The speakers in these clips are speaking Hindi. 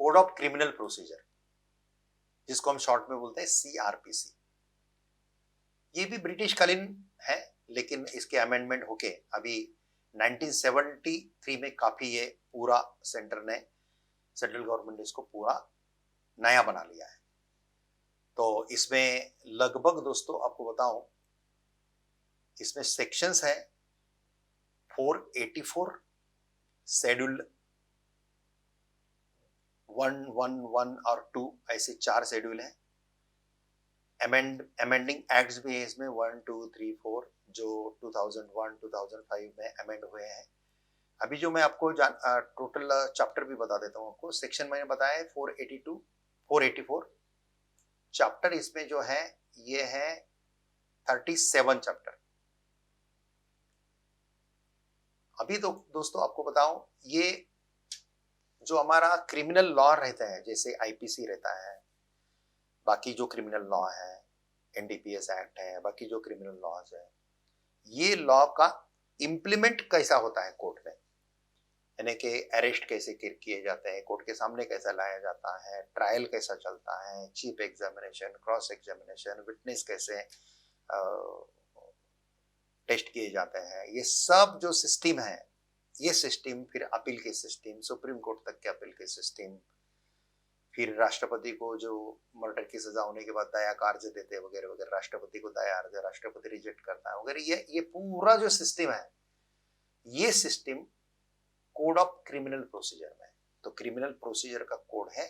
कोड ऑफ क्रिमिनल प्रोसीजर, जिसको हम शॉर्ट में बोलते हैं CRPC। ये भी ब्रिटिश कालीन है, लेकिन इसके अमेंडमेंट होके अभी 1973 में काफी ये पूरा सेंट्रल गवर्नमेंट ने इसको पूरा नया बना लिया है। तो इसमें लगभग दोस्तों आपको बताऊं, इसमें सेक्शंस है 484, शेड्यूल 1, 1, 1 और 2, ऐसे 4 शेड्यूल हैं। अमेंडिंग एक्ट्स भी है इसमें 1, 2, 3, 4, जो 2001, 2005 में अमेंड हुए हैं। अभी जो मैं आपको टोटल चैप्टर भी बता देता हूँ आपको। सेक्शन मैंने बताया है 482, 484। चैप्टर इसमें जो है ये है 37 चैप्टर। अभी तो दोस्तों आपको बताऊं, ये जो हमारा क्रिमिनल लॉ रहता है, जैसे IPC रहता है, बाकी जो क्रिमिनल लॉ है, NDPS एक्ट है, बाकी जो क्रिमिनल लॉज है, ये लॉ का इम्प्लीमेंट कैसा होता है कोर्ट में, यानी कि अरेस्ट कैसे किए जाते हैं, कोर्ट के सामने कैसा लाया जाता है, ट्रायल कैसा चलता है, chief examination, cross examination, witness कैसे टेस्ट किए जाते हैं, ये सब जो सिस्टम है, ये सिस्टम फिर अपील के सिस्टम, सुप्रीम कोर्ट तक के अपील के सिस्टम, फिर राष्ट्रपति को जो मर्डर की सजा होने के बाद दया कार्य देते हैं वगैरह वगैरह, राष्ट्रपति को दया अर्ज, राष्ट्रपति रिजेक्ट करता है वगैरह, ये पूरा जो सिस्टम है, ये system code of criminal procedure में। तो क्रिमिनल प्रोसीजर का कोड है,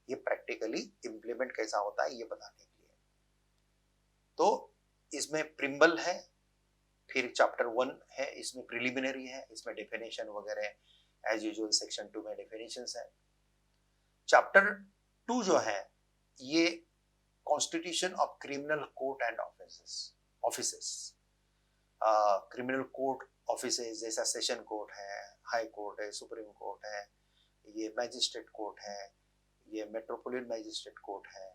ये प्रैक्टिकली इंप्लीमेंट कैसा होता है ये बताने के लिए। तो इसमें प्रिम्बल है, फिर चैप्टर 1 है, इसमें प्रिलिमिनरी है, इसमें डेफिनेशन वगैरह एज यूजुअल सेक्शन 2 में डेफिनेशंस है। चैप्टर 2 जो है ये constitution of criminal court and offices, criminal court offices जैसा सेशन कोर्ट है, हाई कोर्ट है, सुप्रीम कोर्ट है, ये मैजिस्ट्रेट कोर्ट है, ये मेट्रोपोलिटन मैजिस्ट्रेट कोर्ट है,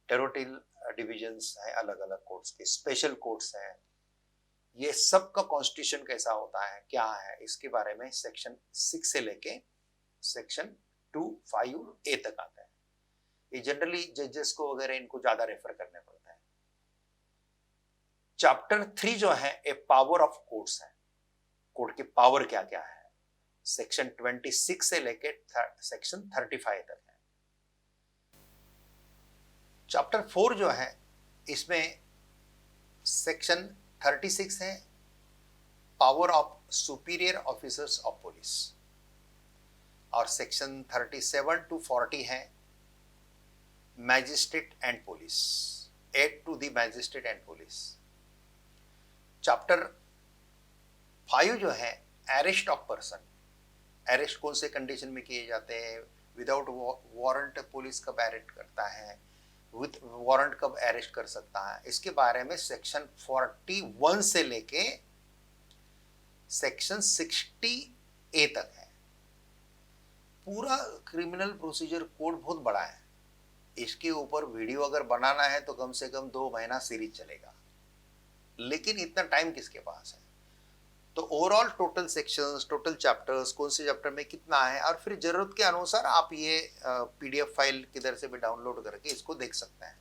टेरिटोरियल डिविजन्स है, अलग अलग कोर्ट्स के, स्पेशल कोर्ट्स हैं, ये सब का कॉन्स्टिट्यूशन कैसा होता है, क्या है, इसके बारे में सेक्शन 6 से लेके सेक्शन 2(5)(a) तक आता है। ये जनरली जजेस को वगैरह इनको ज्यादा रेफर करने पड़ता है। चैप्टर 3 जो है ए पावर ऑफ कोर्ट्स है, कोर्ट की पावर क्या क्या है, सेक्शन 26 से लेके सेक्शन 35 तक है। चैप्टर 4 जो है इसमें सेक्शन 36 है, power of superior officers of police, और सेक्शन 37 to 40 है magistrate and police, aid to the magistrate and police. Chapter 5 जो है अरेस्ट ऑफ पर्सन, अरेस्ट कौन से कंडीशन में किए जाते हैं, विदाउट वारंट पुलिस कब अरेस्ट करता है, विथ वारंट कब अरेस्ट कर सकता है, इसके बारे में सेक्शन 41 से लेके सेक्शन 60(a) तक है। पूरा क्रिमिनल प्रोसीजर कोड बहुत बड़ा है, इसके ऊपर वीडियो अगर बनाना है तो कम से कम 2 महीना सीरीज चलेगा, लेकिन इतना टाइम किसके पास है। तो overall total sections, total chapters, कौन से चैप्टर में कितना है, और फिर जरूरत के अनुसार आप ये PDF फाइल किधर से भी डाउनलोड करके इसको देख सकते हैं।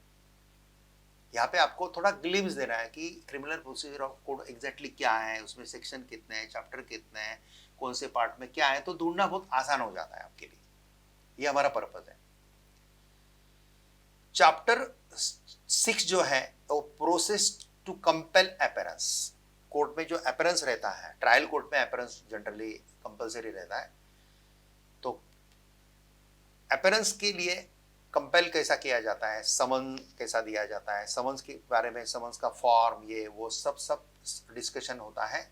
यहाँ पे आपको थोड़ा ग्लिम्स देना है कि criminal procedure of code exactly क्या है, उसमें सेक्शन कितने हैं, चैप्टर कितने हैं, कौन से पार्ट में क्या है, तो ढूंढना बहुत आसान हो जाता है आपके लिए, ये हमारा पर्पज है। चैप्टर 6 जो है वो process to compel appearance, court में जो अपीयरेंस रहता है, ट्रायल कोर्ट में अपीयरेंस जनरली कंपलसरी रहता है, तो अपीयरेंस के लिए कंपेल कैसा किया जाता है, समन कैसा दिया जाता है, समन्स के बारे में, समन्स का फॉर्म, ये वो सब डिस्कशन होता है।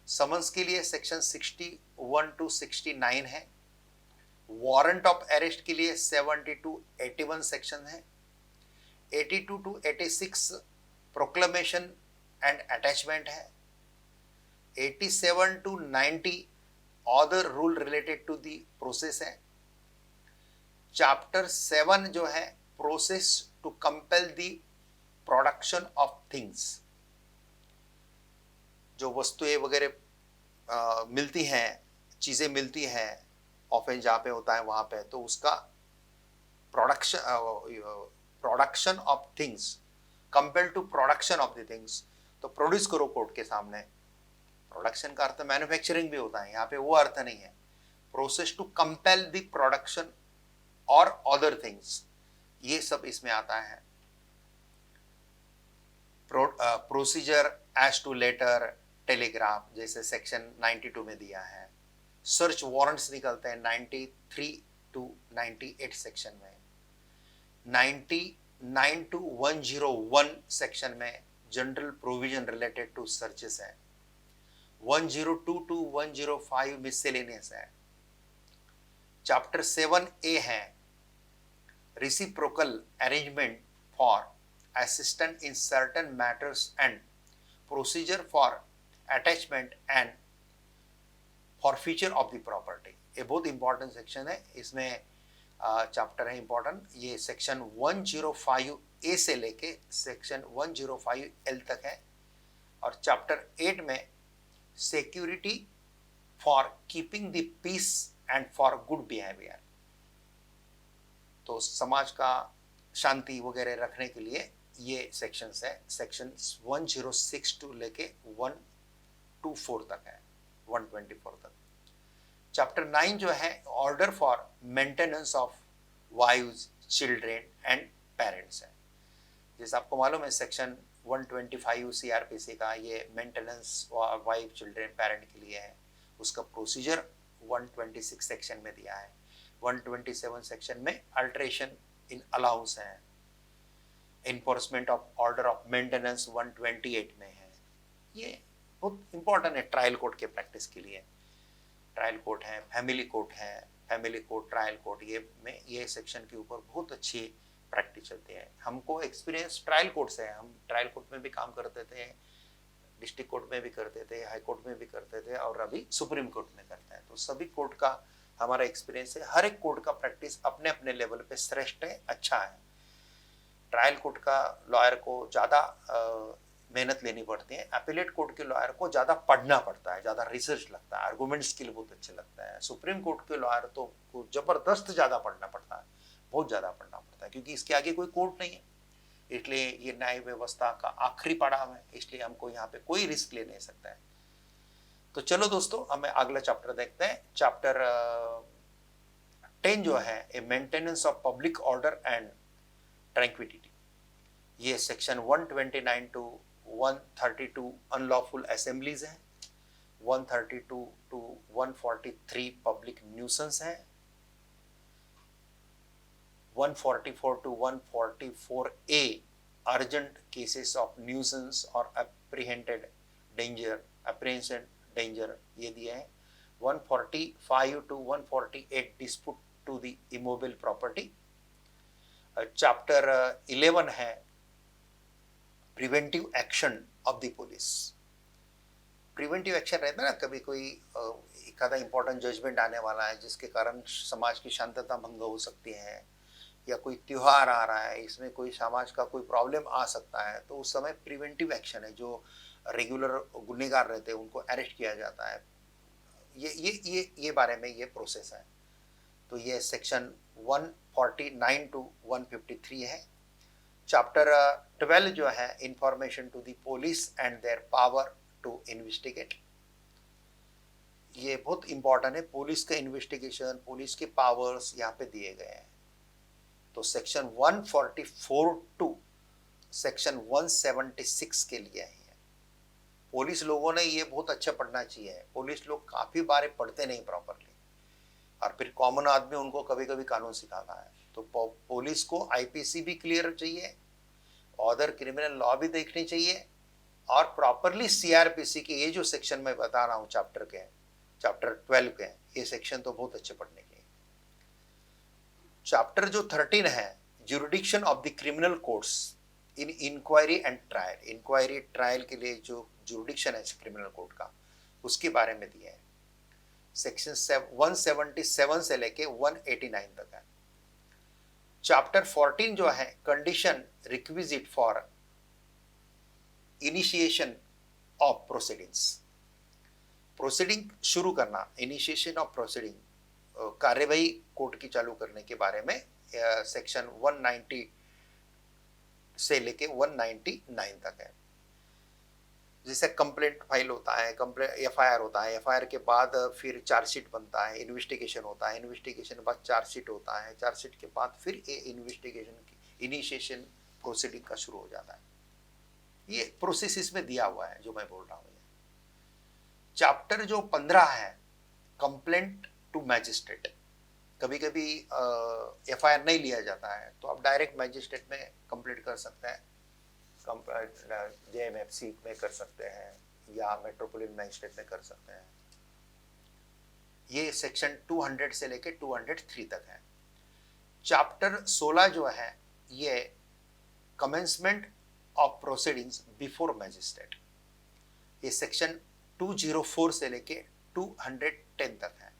समन्स के लिए सेक्शन 61 to 69 है, वारंट ऑफ अरेस्ट के लिए 70 to 81 सेक्शन है, 82 to 86 प्रोक्लेमेशन एंड अटैचमेंट है, 87 to 90 other rule related to the process है। चैप्टर 7 जो है process to compel the production of things, जो वस्तुएं वगैरह मिलती हैं, चीजें मिलती हैं, ऑफेंस जहाँ पे होता है वहां पे, तो उसका production of things compare to production of the things, तो प्रोड्यूस करो कोर्ट के सामने। प्रोडक्शन का अर्थ मैन्युफैक्चरिंग भी होता है, यहाँ पे वो अर्थ नहीं है। Process to compel the production और अदर थिंग्स, ये सब इसमें आता है। Procedure as to letter telegraph, जैसे सेक्शन 92 में दिया है। सर्च वारंट्स निकलते हैं 93 टू 98 सेक्शन में। 99 टू 101 सेक्शन में general provision related to searches है। 102 टू 105 मिसलेनियस है। चैप्टर 7A है reciprocal arrangement for assistance in certain matters and procedure for attachment and forfeiture of the property। ये बहुत इंपॉर्टेंट सेक्शन है, इसमें चैप्टर है इंपॉर्टेंट। ये सेक्शन 105A से लेके सेक्शन 105L तक है। और चैप्टर 8 में security for keeping the peace and for good behaviour, तो समाज का शांति वगैरह रखने के लिए ये सेक्शंस है। सेक्शन 106 टू लेके 124 तक है, 124 तक। चैप्टर 9 जो है order for maintenance of wives, children and parents है। जैसे आपको मालूम है सेक्शन 125 CRPC का ये मेंटेनेंस वाइफ, चिल्ड्रेन, पेरेंट के लिए है। उसका प्रोसीजर 126 सेक्शन में दिया है। 127 सेक्शन में अल्टरेशन इन अलाउंस है। Enforcement of order of maintenance 128 में है। ये बहुत इंपॉर्टेंट है ट्रायल कोर्ट के प्रैक्टिस के लिए। ट्रायल कोर्ट है, फैमिली कोर्ट है, फैमिली कोर्ट, ट्रायल कोर्ट, ये सेक्शन के ऊपर बहुत अच्छी प्रैक्टिस चलती है। हमको एक्सपीरियंस ट्रायल कोर्ट से है। हम ट्रायल कोर्ट में भी काम करते थे, डिस्ट्रिक्ट कोर्ट में भी करते थे, हाई कोर्ट में भी करते थे, और अभी सुप्रीम कोर्ट में करते हैं। तो सभी कोर्ट का हमारा एक्सपीरियंस है। हर एक कोर्ट का प्रैक्टिस अपने अपने लेवल पे श्रेष्ठ है, अच्छा है। ट्रायल कोर्ट का लॉयर को ज़्यादा मेहनत लेनी पड़ती है। अपीलेट कोर्ट के लॉयर को ज़्यादा पढ़ना पड़ता है, ज़्यादा रिसर्च लगता है, आर्गूमेंट स्किल बहुत अच्छे लगता है। सुप्रीम कोर्ट के लॉयर तो को ज़बरदस्त ज़्यादा पढ़ना पड़ता है, बहुत ज़्यादा पढ़ना पड़ता है, क्योंकि इसके आगे कोई कोर्ट नहीं है। इसलिए ये न्याय व्यवस्था का आखिरी पड़ाव है, इसलिए हमको यहाँ पे कोई रिस्क ले नहीं सकता है। तो चलो दोस्तों, हमें अगला चैप्टर देखते हैं। चैप्टर 10 जो है a maintenance of public order and tranquillity. ये सेक्शन 129 टू 132 अनलॉफुल असेंबलीज है। 132 टू 143 पब्लिक न्यूसेंस है। 144 to 144A urgent cases of nuisance और अप्रीहेंडेड डेंजर, अप्रीहेंशन डेंजर, ये दिए हैं। 145 to 148 dispute to the immovable property. Chapter 11 है preventive action of the police. Preventive action रहता है ना, कभी कोई एक आधा इंपॉर्टेंट जजमेंट आने वाला है जिसके कारण समाज की शांतता भंग हो सकती है, या कोई त्योहार आ रहा है, इसमें कोई समाज का कोई प्रॉब्लम आ सकता है, तो उस समय प्रिवेंटिव एक्शन है। जो रेगुलर गुनहगार रहते हैं उनको अरेस्ट किया जाता है। ये बारे में ये प्रोसेस है। तो ये सेक्शन 149 टू 153 है। चैप्टर 12 जो है information to the police and their power to investigate, ये बहुत इंपॉर्टेंट है। पुलिस का इन्वेस्टिगेशन, पुलिस के पावर्स यहाँ पे दिए गए हैं। तो सेक्शन 144 टू सेक्शन 176 के लिए है। पुलिस लोगों ने ये बहुत अच्छा पढ़ना चाहिए। पुलिस लोग काफ़ी बार पढ़ते नहीं प्रॉपरली, और फिर कॉमन आदमी उनको कभी कभी कानून सिखाता है। तो पुलिस को IPC भी क्लियर चाहिए, अदर क्रिमिनल लॉ भी देखनी चाहिए, और प्रॉपरली CRPC के ये जो सेक्शन मैं बता रहा हूँ चैप्टर 12 के, ये सेक्शन तो बहुत अच्छे पढ़ने के। चैप्टर जो 13 है jurisdiction of the criminal courts in inquiry and trial. Inquiry trial के लिए जो जुरिडिक्शन है क्रिमिनल कोर्ट का, उसके बारे में दिया है। सेक्शन 177 से लेके 189 तक है। चैप्टर 14 जो है condition requisite for initiation of proceedings. Proceeding शुरू करना, इनिशिएशन ऑफ प्रोसीडिंग, कार्यवाही कोर्ट की चालू करने के बारे में सेक्शन 190 से लेके 199 तक है। जैसे कंप्लेंट फाइल होता है, कंप्लेंट एफआईआर होता है, एफआईआर के बाद फिर चार्जशीट बनता है, इन्वेस्टिगेशन होता है, इन्वेस्टिगेशन के बाद चार्जशीट होता है, चार्जशीट के बाद फिर ये इन्वेस्टिगेशन की इनिशिएशन प्रोसीडिंग का शुरू हो जाता है। ये प्रोसेस इसमें दिया हुआ है जो मैं बोल रहा हूँ। चैप्टर जो 15 है, कंप्लेंट टू मैजिस्ट्रेट। कभी कभी एफआईआर नहीं लिया जाता है तो आप डायरेक्ट मैजिस्ट्रेट में कंप्लेंट कर सकते हैं, जेएमएफसी में कर सकते हैं या मेट्रोपोलिटन मैजिस्ट्रेट में कर सकते हैं। ये सेक्शन 200 से लेके 203 तक है। चैप्टर 16 जो है ये commencement of proceedings before magistrate, ये सेक्शन 204 से लेके 210 तक है।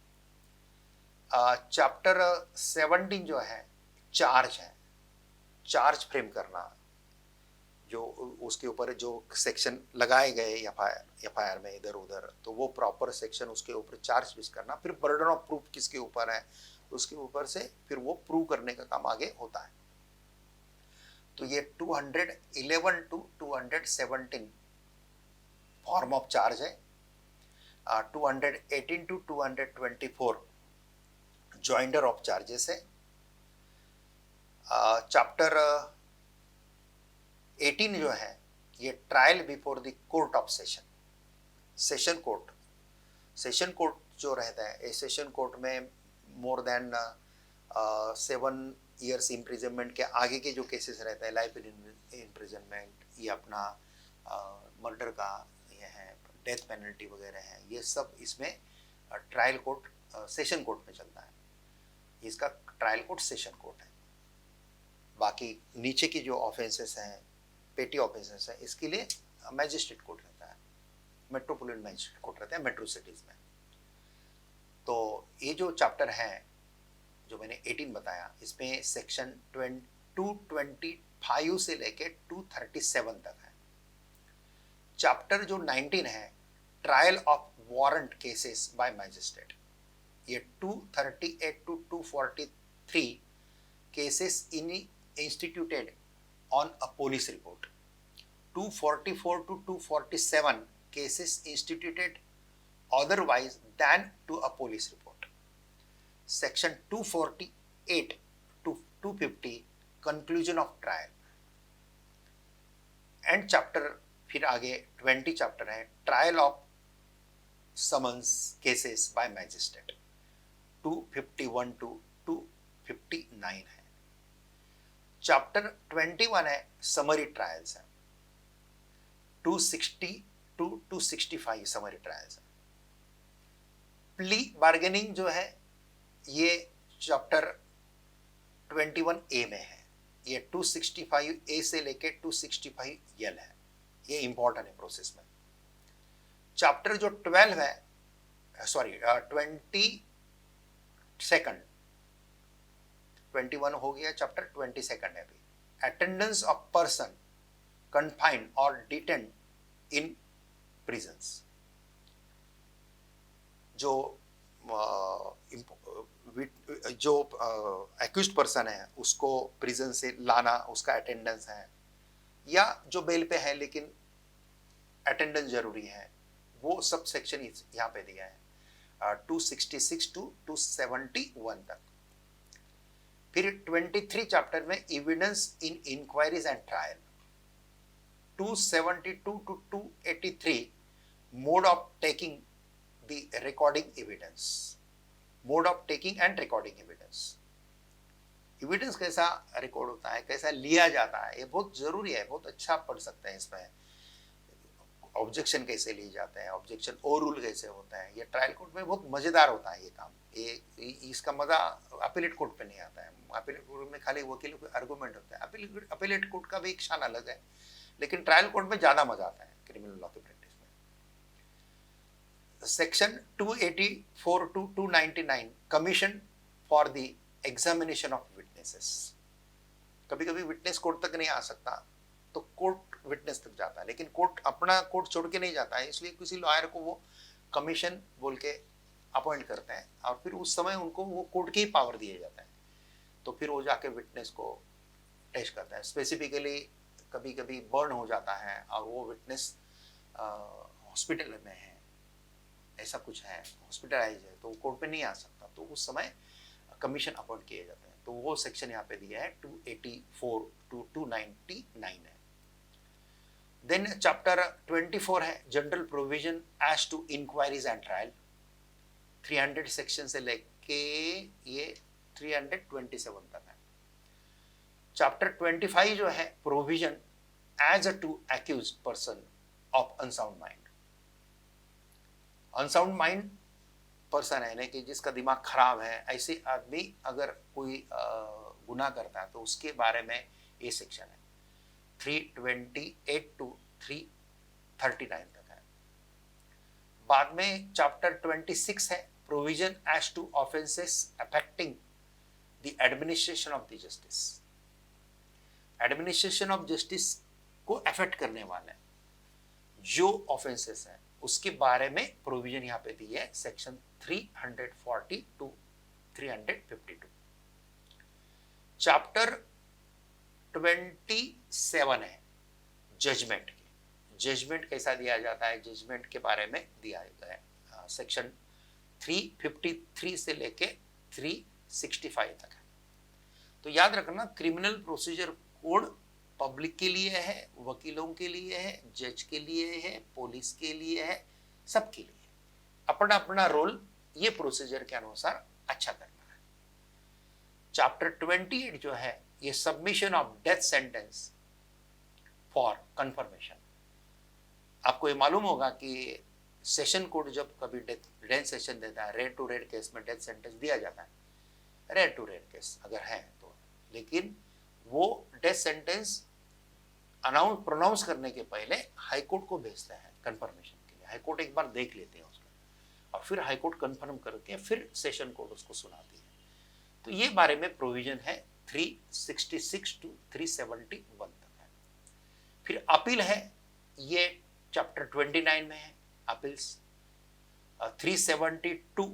चैप्टर 17 जो है चार्ज है, चार्ज फ्रेम करना, जो उसके ऊपर जो सेक्शन लगाए गए एफआईआर में इधर उधर, तो वो प्रॉपर सेक्शन उसके ऊपर चार्ज फिक्स करना, फिर बर्डन ऑफ प्रूफ किसके ऊपर है उसके ऊपर से फिर वो प्रूव करने का काम आगे होता है। तो ये 211 टू 217 फॉर्म ऑफ चार्ज है। 218 टू 224 जॉइंडर ऑफ चार्जेस है। चैप्टर 18 जो है ये trial before the court of session, session court. Session court जो रहता है, सेशन कोर्ट में मोर देन 7 ईयर्स इम्प्रिजनमेंट के आगे के जो केसेस रहते हैं, लाइफ इम्प्रिजनमेंट, ये अपना मर्डर का ये है, डेथ पेनल्टी वगैरह है, ये सब इसमें ट्रायल कोर्ट सेशन कोर्ट में चलता है। इसका ट्रायल कोर्ट सेशन कोर्ट है। बाकी नीचे की जो ऑफेंसेस हैं, पेटी ऑफेंसेस हैं, इसके लिए मैजिस्ट्रेट कोर्ट रहता है, मेट्रोपोलिटन मैजिस्ट्रेट कोर्ट रहता है मेट्रो सिटीज में। तो ये जो चैप्टर है जो मैंने 18 बताया, इसमें सेक्शन 225 से लेके 237 तक है। चैप्टर जो 19 है trial of warrant cases by magistrate, ये 238 to 243 cases instituted on a police report, 244 to 247 cases instituted otherwise than to a police report, section 248 to 250 conclusion of trial, and chapter फिर आगे 20 चैप्टर है trial of summons cases by magistrate, 251 to 259 है। चैप्टर 21 है समरी ट्रायल्स है, 260 टू 265 समरी ट्रायल्स है। प्ली बार्गेनिंग जो है ये चैप्टर 21A में है, ये 265A से लेके 265L है, ये इंपॉर्टेंट है प्रोसेस में। चैप्टर जो 12 है, सॉरी 21 हो गया, चैप्टर 22 है भी, अटेंडेंस ऑफ पर्सन कन्फाइंड और डिटेंड इन प्रिजन्स। जो एक्यूज्ड पर्सन है उसको प्रिजन से लाना, उसका अटेंडेंस है, या जो बेल पे है लेकिन अटेंडेंस जरूरी है, वो सब सेक्शन यहाँ पे दिया है 266 टू 271 तक। फिर 23 चैप्टर में evidence in inquiries and trial, 272 to 283 mode of taking the recording evidence, mode of taking and recording evidence. Evidence कैसा रिकॉर्ड होता है, कैसा लिया जाता है, ये बहुत जरूरी है, बहुत अच्छा पढ़ सकते हैं इसमें। ऑब्जेक्शन कैसे लिए जाते हैं, ऑब्जेक्शन ओवररूल कैसे होता है, ये ट्रायल कोर्ट में बहुत मजेदार होता है ये काम। ये इसका मजा अपीलेट कोर्ट पे नहीं आता है। अपीलेट कोर्ट में खाली वकीलों के आर्गूमेंट होता है, अपीलेट कोर्ट का भी एक शान अलग है, लेकिन ट्रायल कोर्ट में ज्यादा मजा आता है क्रिमिनल लॉ की प्रैक्टिस में। Section 284 to 299 commission for the examination of witnesses. कभी कभी विटनेस कोर्ट तक नहीं आ सकता तो कोर्ट विटनेस तक जाता है, लेकिन कोर्ट अपना कोर्ट छोड़ के नहीं जाता है, इसलिए किसी लॉयर को वो कमीशन बोल के अपॉइंट करते हैं और फिर उस समय उनको वो कोर्ट के ही पावर दिए जाता है। तो फिर वो जाके विटनेस को टेस्ट करता है। स्पेसिफिकली कभी कभी बर्न हो जाता है और वो विटनेस हॉस्पिटल में है, ऐसा कुछ है, हॉस्पिटलाइज है, तो कोर्ट में नहीं आ सकता, तो उस समय कमीशन अपॉइंट किए जाते हैं। तो वो सेक्शन यहाँ पे दिया है 284 टू 299 है। देन चैप्टर 24 है general provision as to inquiries and trial. 300 section से लेके ये 327 तक है। चैप्टर 25 जो है provision as to accused person of unsound mind. Unsound mind person है ना कि जिसका दिमाग खराब है, ऐसे आदमी अगर कोई गुनाह करता है तो उसके बारे में ये सेक्शन है 328 टू 339 तक है। बाद में चैप्टर 26 है provision as to offences affecting the administration of the justice. Administration of justice को अफेक्ट करने वाले जो ऑफेंसेस हैं उसके बारे में प्रोविजन यहाँ पे दी है सेक्शन 340 टू 352। चैप्टर 27 है जजमेंट के। जजमेंट कैसा दिया जाता है, जजमेंट के बारे में दिया गया है। सेक्शन 353 से लेके 365 तक है। तो याद रखना क्रिमिनल प्रोसीजर कोड पब्लिक के लिए है, वकीलों के लिए है, जज के लिए है, पुलिस के लिए है, सबके लिए अपना अपना रोल ये प्रोसीजर के अनुसार अच्छा करना है। चैप्टर 28 जो है ये submission of death sentence for confirmation. आपको ये मालूम होगा कि सेशन कोर्ट जब कभी डेथ सेशन देता है, रेयर टू रेयर केस में डेथ सेंटेंस दिया जाता है, रेयर टू रेयर केस अगर है तो, लेकिन वो डेथ सेंटेंस प्रोनाउंस करने के पहले हाईकोर्ट को भेजते हैं कंफर्मेशन के लिए। हाईकोर्ट एक बार देख लेते हैं उसको और फिर हाईकोर्ट कंफर्म करके फिर सेशन कोर्ट उसको सुनाती है। तो ये बारे में प्रोविजन है 366 टू 371 तक है। फिर अपील है, ये चैप्टर 29 में है अपील्स 372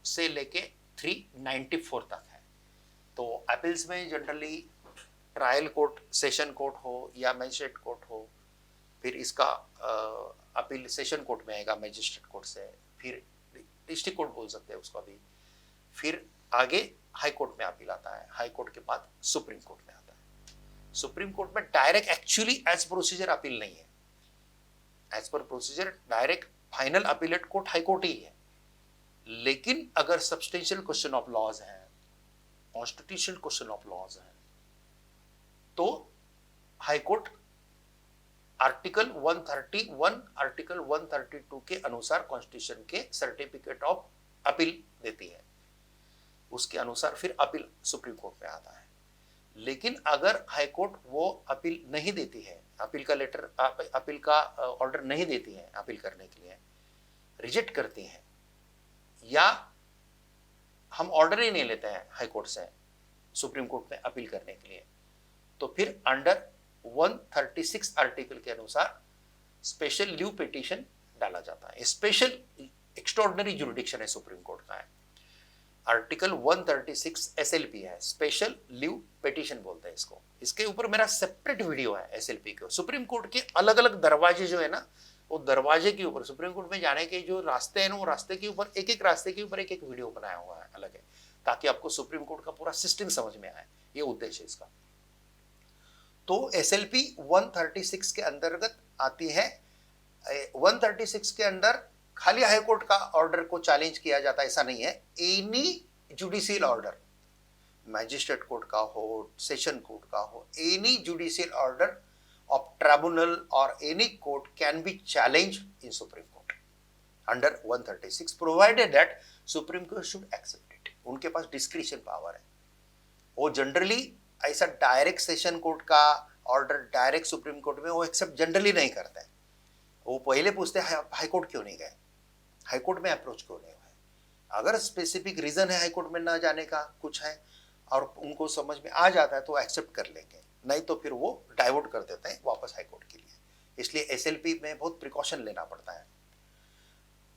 से लेके 394 तक है। तो अपील्स में generally trial court, session court हो या मजिस्ट्रेट कोर्ट हो, फिर इसका अपील सेशन कोर्ट में आएगा मजिस्ट्रेट कोर्ट से, फिर डिस्ट्रिक्ट कोर्ट बोल सकते हैं उसको अभी, फिर आगे हाई कोर्ट में अपील आता है, हाई कोर्ट के बाद सुप्रीम कोर्ट में आता है। सुप्रीम कोर्ट में direct actually as procedure appeal नहीं है। As per procedure direct final appellate court High Court ही है, लेकिन अगर सब्सटेंशियल क्वेश्चन ऑफ लॉज है, कॉन्स्टिट्यूशनल क्वेश्चन ऑफ लॉज है, तो हाई कोर्ट आर्टिकल 131 आर्टिकल 132 के अनुसार कॉन्स्टिट्यूशन के सर्टिफिकेट ऑफ अपील देती है, उसके अनुसार फिर अपील सुप्रीम कोर्ट में आता है। लेकिन अगर हाई कोर्ट वो अपील नहीं देती है, अपील का लेटर, अपील का ऑर्डर नहीं देती है अपील करने के लिए, रिजेक्ट करती है, या हम ऑर्डर ही नहीं लेते हैं हाई कोर्ट से सुप्रीम कोर्ट में अपील करने के लिए, तो फिर अंडर 136 आर्टिकल के अनुसार स्पेशल लीव पिटीशन डाला जाता है। स्पेशल एक्स्ट्राऑर्डिनरी जुरिडिक्शन है सुप्रीम कोर्ट का है। आर्टिकल 136 एसएलपी है, स्पेशल लीव पिटीशन बोलते हैं इसको। इसके ऊपर मेरा सेपरेट वीडियो है एसएलपी के। सुप्रीम कोर्ट के अलग अलग दरवाजे जो है ना, वो दरवाजे के ऊपर सुप्रीम कोर्ट में जाने के जो रास्ते हैं ना, वो रास्ते के ऊपर एक एक रास्ते के ऊपर एक एक वीडियो बनाया हुआ है अलग है, ताकि आपको सुप्रीम कोर्ट का पूरा सिस्टम समझ में आए, ये उद्देश्य है इसका। तो एसएलपी 136 के अंतर्गत आती है। 136 के अंदर खाली हाई कोर्ट का ऑर्डर को चैलेंज किया जाता है ऐसा नहीं है। Any judicial order, magistrate court का हो, सेशन कोर्ट का हो, any judicial order of tribunal or any court can be challenge in Supreme Court under 136 provided that Supreme Court should accept it. उनके पास डिस्क्रिशन पावर है। वो जनरली ऐसा डायरेक्ट सेशन कोर्ट का ऑर्डर डायरेक्ट सुप्रीम कोर्ट में वो एक्सेप्ट जनरली नहीं करते हैं। वो पहले पूछते हैं हाई कोर्ट क्यों नहीं गए, हाई कोर्ट में अप्रोच क्यों नहीं हुए। अगर स्पेसिफिक रीजन है हाई कोर्ट में ना जाने का कुछ है और उनको समझ में आ जाता है तो एक्सेप्ट कर लेंगे, नहीं तो फिर वो डाइवर्ट कर देते हैं वापस हाई कोर्ट के लिए। इसलिए एसएलपी में बहुत प्रिकॉशन लेना पड़ता है।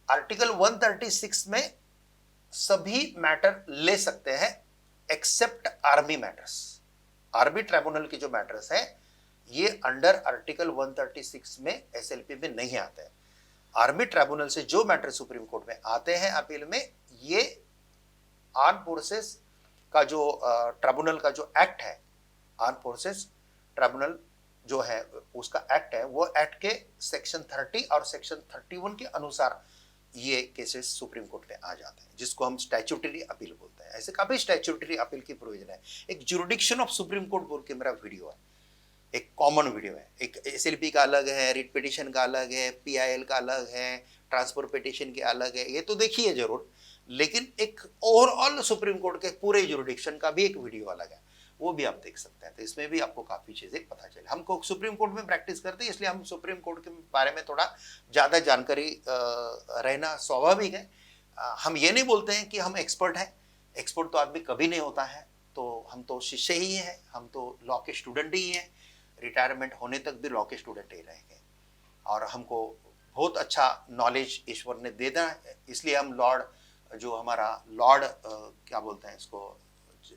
आर्टिकल 136 में सभी मैटर ले सकते हैं except army matters. Army tribunal के जो मैटर्स है ये अंडर आर्टिकल 136 में एसएलपी में नहीं आते हैं। आर्मी ट्राइब्यूनल से जो मैटर सुप्रीम कोर्ट में आते हैं अपील में, ये आर्म फोर्सेस का जो ट्राइब्यूनल का जो एक्ट है, आर्म फोर्सेस ट्राइब्यूनल जो है उसका एक्ट है, वो एक्ट के सेक्शन 30 और सेक्शन 31 के अनुसार ये केसेस सुप्रीम कोर्ट में आ जाते हैं, जिसको हम स्टैट्यूटरी अपील बोलते हैं। ऐसे काफी स्टैट्यूटरी अपील की प्रोविजन है। एक ज्यूरिडिक्शन ऑफ सुप्रीम कोर्ट बोल के मेरा वीडियो है, एक कॉमन वीडियो है। एक एसएलपी का अलग है, रिट पिटिशन का अलग है, पीआईएल का अलग है, ट्रांसफर पिटिशन के अलग है, ये तो देखिए जरूर। लेकिन एक ओवरऑल सुप्रीम कोर्ट के पूरे ज्यूरिडिक्शन का भी एक वीडियो अलग है, वो भी आप देख सकते हैं। तो इसमें भी आपको काफी चीजें पता चले। हमको सुप्रीम कोर्ट में प्रैक्टिस करते हैं, इसलिए हम सुप्रीम कोर्ट के बारे में थोड़ा ज्यादा जानकारी रहना स्वाभाविक है। हम ये नहीं बोलते हैं कि हम एक्सपर्ट हैं, एक्सपर्ट तो आदमी कभी नहीं होता है। तो हम तो शिष्य ही हैं, हम तो लॉ के स्टूडेंट ही हैं, रिटायरमेंट होने तक भी लॉ के स्टूडेंट ही रहेंगे। और हमको बहुत अच्छा नॉलेज ईश्वर ने दे दिया है, इसलिए हम लॉर्ड, जो हमारा लॉर्ड क्या बोलते हैं इसको,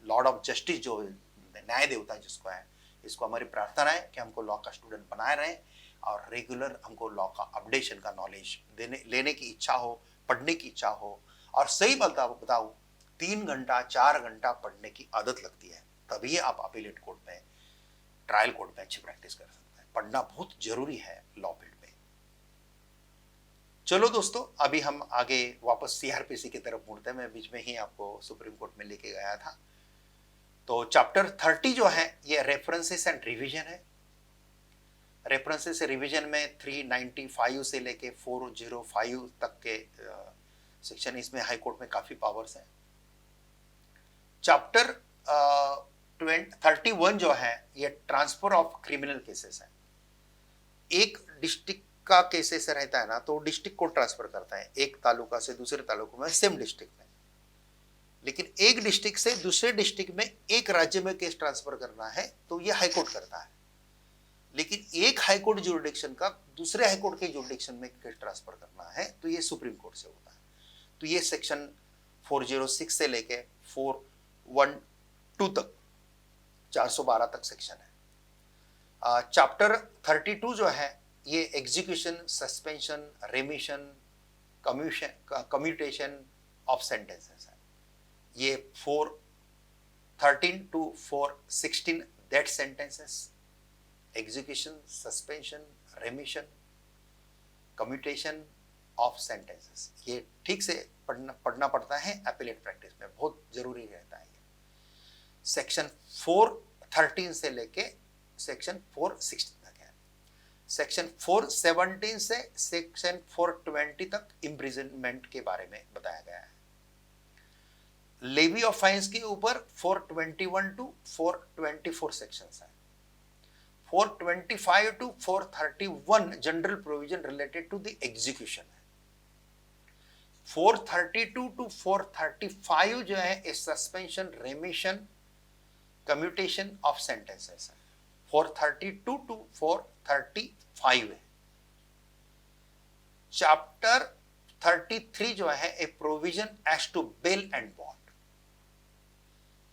लॉर्ड ऑफ जस्टिस जो न्याय देवता जिसको है, इसको हमारी प्रार्थना है कि हमको लॉ का स्टूडेंट बनाए रहें और रेगुलर हमको लॉ का अपडेशन का नॉलेज लेने की इच्छा हो, पढ़ने की इच्छा हो। और सही बताऊं 3 घंटा 4 घंटा पढ़ने की आदत लगती है, तभी आप अपीलेट कोर्ट में, ट्रायल कोर्ट में अच्छी प्रैक्टिस कर सकते हैं। पढ़ना बहुत जरूरी है लॉ फील्ड में। चलो दोस्तों, अभी हम आगे वापस सीआरपीसी की तरफ मुड़ते हैं। मैं बीच में ही आपको सुप्रीम कोर्ट में लेके गया था। तो चैप्टर 30 जो है ये रेफरेंसेस एंड रिवीजन है। रेफरेंसेस रिवीजन में 395 से लेके 405 तक के सेक्शन, इसमें हाई कोर्ट में काफी पावर्स हैं। चैप्टर 31 जो है ये ट्रांसफर ऑफ क्रिमिनल केसेस है। एक डिस्ट्रिक्ट का केसेस रहता है ना, तो डिस्ट्रिक्ट को ट्रांसफर करता है एक तालुका से दूसरे तालुका में, सेम डिस्ट्रिक्ट में। लेकिन एक डिस्ट्रिक्ट से दूसरे डिस्ट्रिक्ट में एक राज्य में केस ट्रांसफर करना है तो ये हाईकोर्ट करता है। लेकिन एक हाईकोर्ट ज्यूरिडिक्शन का दूसरे हाईकोर्ट के ज्यूरिडिक्शन में केस ट्रांसफर करना है तो ये सुप्रीम कोर्ट से होता है। तो ये सेक्शन 406 से लेके 412 तक, 412 तक सेक्शन है। चैप्टर 32 जो है ये execution, suspension, remission, commutation of sentences है। ये 413 to 416 death sentences, execution, suspension, remission, commutation of sentences, ये ठीक से पढ़ना पड़ता है अपीलेट प्रैक्टिस में, बहुत जरूरी रहता है। सेक्शन 413 से लेके सेक्शन 416 तक है। सेक्शन 417 से सेक्शन 420 तक इम्प्रिजनमेंट के बारे में बताया गया है। लेवी ऑफ फाइन्स के ऊपर 421 to 424 सेक्शंस हैं। 425 to 431 general provision related to the execution है। 432 to 435 जो है इस suspension, remission, commutation of sentences है। 432 to 435 है। चैप्टर 33 जो है a provision as to bail and bond.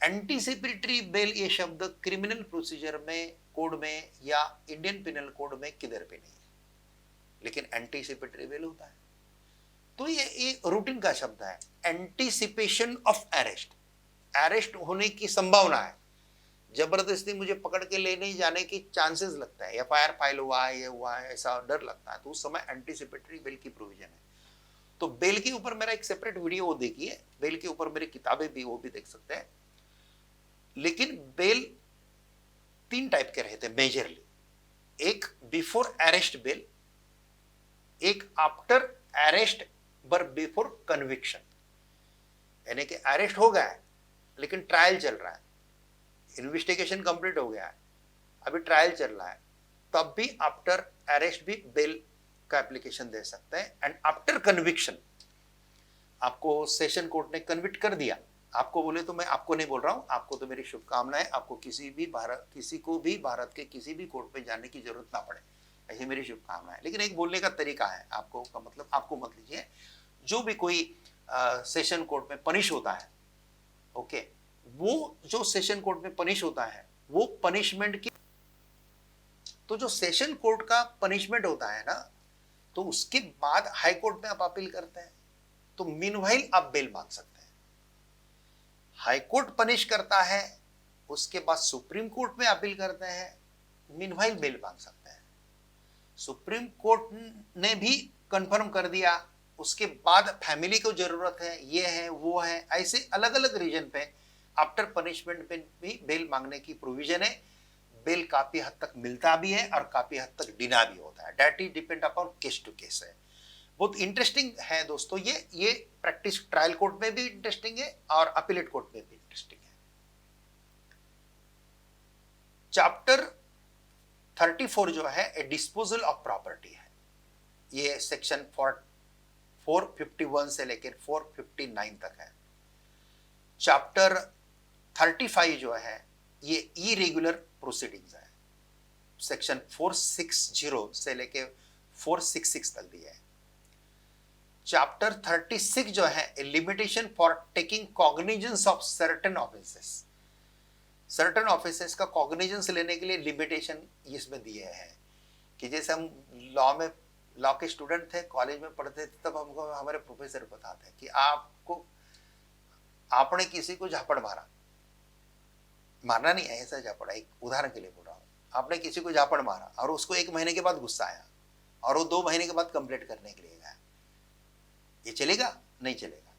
Anticipatory bail ये शब्द क्रिमिनल प्रोसीजर में, कोड में या इंडियन पिनल कोड में किधर पे नहीं है, लेकिन एंटीसिपेटरी बेल होता है। तो ये रूटीन का शब्द है। एंटीसिपेशन ऑफ अरेस्ट, अरेस्ट होने की संभावना है, जबरदस्ती मुझे पकड़ के ले नहीं जाने की चांसेस लगता है, एफआईआर फाइल हुआ है, ये हुआ है, ऐसा डर लगता है, तो उस समय एंटीसिपेटरी बेल की प्रोविजन है। तो बेल के ऊपर मेरा एक सेपरेट वीडियो वो देखिए, बेल के ऊपर मेरी किताबें भी, वो भी देख सकते हैं। लेकिन बेल 3 टाइप के रहते हैं मेजरली। एक बिफोर अरेस्ट बेल, एक आफ्टर अरेस्ट पर बिफोर कन्विक्शन, यानी कि अरेस्ट हो गया है लेकिन ट्रायल चल रहा है, इन्वेस्टिगेशन कंप्लीट हो गया है, अभी ट्रायल चल रहा है, तब भी आफ्टर अरेस्ट भी बेल का एप्लीकेशन दे सकते हैं। एंड आफ्टर कन्विक्शन, आपको सेशन कोर्ट ने कन्विक्ट कर दिया, आपको बोले तो मैं आपको नहीं बोल रहा हूं, आपको तो मेरी शुभकामनाएं, आपको किसी को भी भारत के किसी भी कोर्ट पे जाने की जरूरत ना पड़े, ऐसी मेरी शुभकामनाएं। लेकिन एक बोलने का तरीका है, आपको का मतलब आपको मत लीजिए। जो भी कोई सेशन कोर्ट में पनिश होता है, ओके, वो जो सेशन कोर्ट में पनिश होता है वो पनिशमेंट की, तो जो सेशन कोर्ट का पनिशमेंट होता है ना, तो उसके बाद हाई कोर्ट में आप अपील करते हैं तो मीनवाइल आप बेल मांग सकते हैं। हाई कोर्ट पनिश करता है, उसके बाद सुप्रीम कोर्ट में अपील करते हैं, मीनवाइल बेल मांग सकते हैं। सुप्रीम कोर्ट ने भी कंफर्म कर दिया, उसके बाद फैमिली को जरूरत है, ये है वो है, ऐसे अलग अलग रीजन पे आफ्टर पनिशमेंट पे भी बेल मांगने की प्रोविजन है। बेल काफी हद तक मिलता भी है और काफी हद तक डिना भी होता है, date is depend upon case to case है। बहुत इंटरेस्टिंग है दोस्तों, ये प्रैक्टिस ट्रायल कोर्ट में भी इंटरेस्टिंग है और अपीलेट कोर्ट में भी इंटरेस्टिंग है। चैप्टर 34 जो है ए डिस्पोजल ऑफ प्रॉपर्टी है, ये सेक्शन 451 से लेकर 459 तक है। चैप्टर 35 जो है ये इरेगुलर प्रोसीडिंग्स है, सेक्शन 460 से लेकर 466 तक दिया है। चैप्टर 36 जो है limitation for taking cognizance of certain offences, certain offences का कॉग्निजेंस लेने के लिए लिमिटेशन इसमें दिए हैं कि जैसे हम लॉ के स्टूडेंट थे, कॉलेज में पढ़ते थे, तब हमको हमारे प्रोफेसर बताते हैं कि आपने किसी को झापड़ मारा, मारना नहीं है ऐसा झापड़, एक उदाहरण के लिए बोल रहा हूँ, आपने किसी को झापड़ मारा और उसको 1 महीने के बाद गुस्सा आया और वो 2 महीने के बाद कंप्लेंट करने के लिए गया, ये चलेगा? नहीं चलेगा,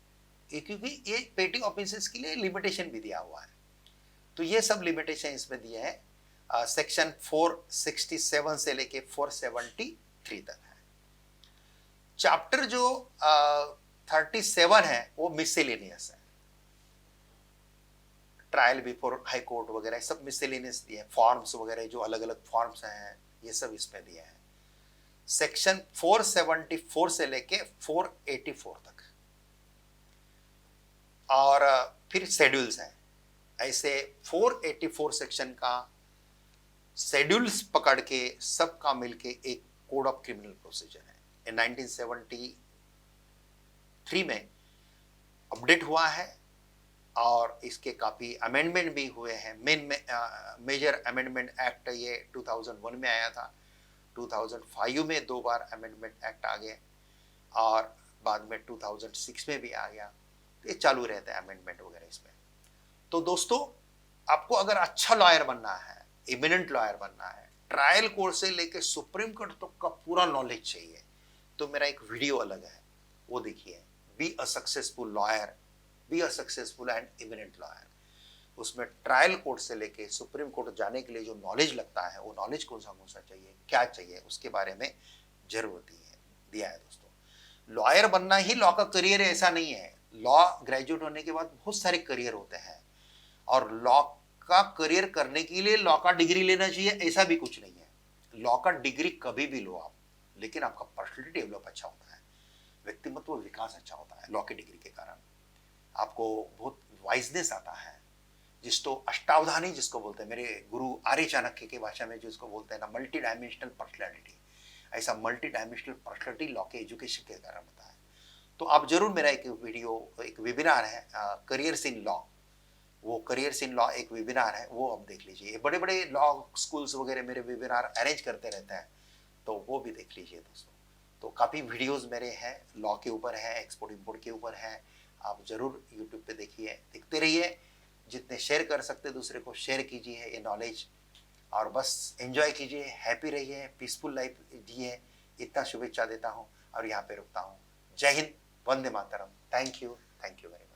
क्योंकि ये पेटी ऑफेंसेस के लिए लिमिटेशन भी दिया हुआ है। तो ये सब लिमिटेशन इसमें दिए हैं, सेक्शन 467 से लेके 473 तक है। चैप्टर जो 37 है वो मिसलेनियस है, ट्रायल बिफोर हाई कोर्ट वगैरह सब मिसलेनियस दिए, फॉर्म्स वगैरह जो अलग अलग फॉर्म्स हैं ये सब इसमें दिए हैं। सेक्शन 474 से लेके 484 तक, और फिर शेड्यूल्स हैं, ऐसे 484 सेक्शन का शेड्यूल्स पकड़ के सबका मिलके एक कोड ऑफ क्रिमिनल प्रोसीजर है। 1973 में अपडेट हुआ है और इसके काफी अमेंडमेंट भी हुए हैं। मेजर अमेंडमेंट एक्ट ये 2001 में आया था, 2005 में 2 बार अमेंडमेंट एक्ट आ गए और बाद में 2006 में भी आ गया। ये चालू रहता है अमेंडमेंट वगैरह इसमें। तो दोस्तों, आपको अगर अच्छा लॉयर बनना है, इमिनेंट लॉयर बनना है, ट्रायल कोर्ट से लेकर सुप्रीम कोर्ट तक का पूरा नॉलेज चाहिए, तो मेरा एक वीडियो अलग है, वो देखिए, be a successful lawyer, be a successful and eminent lawyer. उसमें ट्रायल कोर्ट से लेके सुप्रीम कोर्ट जाने के लिए जो नॉलेज लगता है, वो नॉलेज कौन सा चाहिए, क्या चाहिए, उसके बारे में जरूर दिया है दोस्तों। लॉयर बनना ही लॉ का करियर है ऐसा नहीं है, लॉ ग्रेजुएट होने के बाद बहुत सारे करियर होते हैं और लॉ का करियर करने के लिए लॉ का डिग्री लेना चाहिए ऐसा भी कुछ नहीं है। लॉ का डिग्री कभी भी लो आप, लेकिन आपका पर्सनैलिटी डेवलप अच्छा होता है, व्यक्तिमत्व विकास अच्छा होता है। लॉ की डिग्री के कारण आपको बहुत वाइजनेस आता है, जिसको अष्टावधानी जिसको बोलते हैं, मेरे गुरु आर्य चाणक्य की भाषा में जिसको बोलते हैं ना, मल्टी डायमेंशनल पर्सनैलिटी, ऐसा मल्टी डायमेंशनल पर्सनैलिटी लॉ के एजुकेशन के कारण होता है। तो आप जरूर मेरा एक वेबिनार है करियर्स इन लॉ, वो करियर्स इन लॉ एक वेबिनार है, वो आप देख लीजिए। बड़े बड़े लॉ स्कूल्स वगैरह मेरे वेबिनार अरेंज करते रहते हैं, तो वो भी देख लीजिए दोस्तों। तो काफ़ी वीडियोस मेरे हैं, लॉ के ऊपर है, एक्सपोर्ट इंपोर्ट के ऊपर है, आप जरूर यूट्यूब पे देखिए, देखते रहिए, जितने शेयर कर सकते दूसरे को शेयर कीजिए ये नॉलेज, और बस एंजॉय कीजिए, हैप्पी रहिए, पीसफुल लाइफ जिए, इतना शुभेच्छा देता हूँ और यहाँ पे रुकता हूँ। जय Hind, Vande Mataram, thank you very much.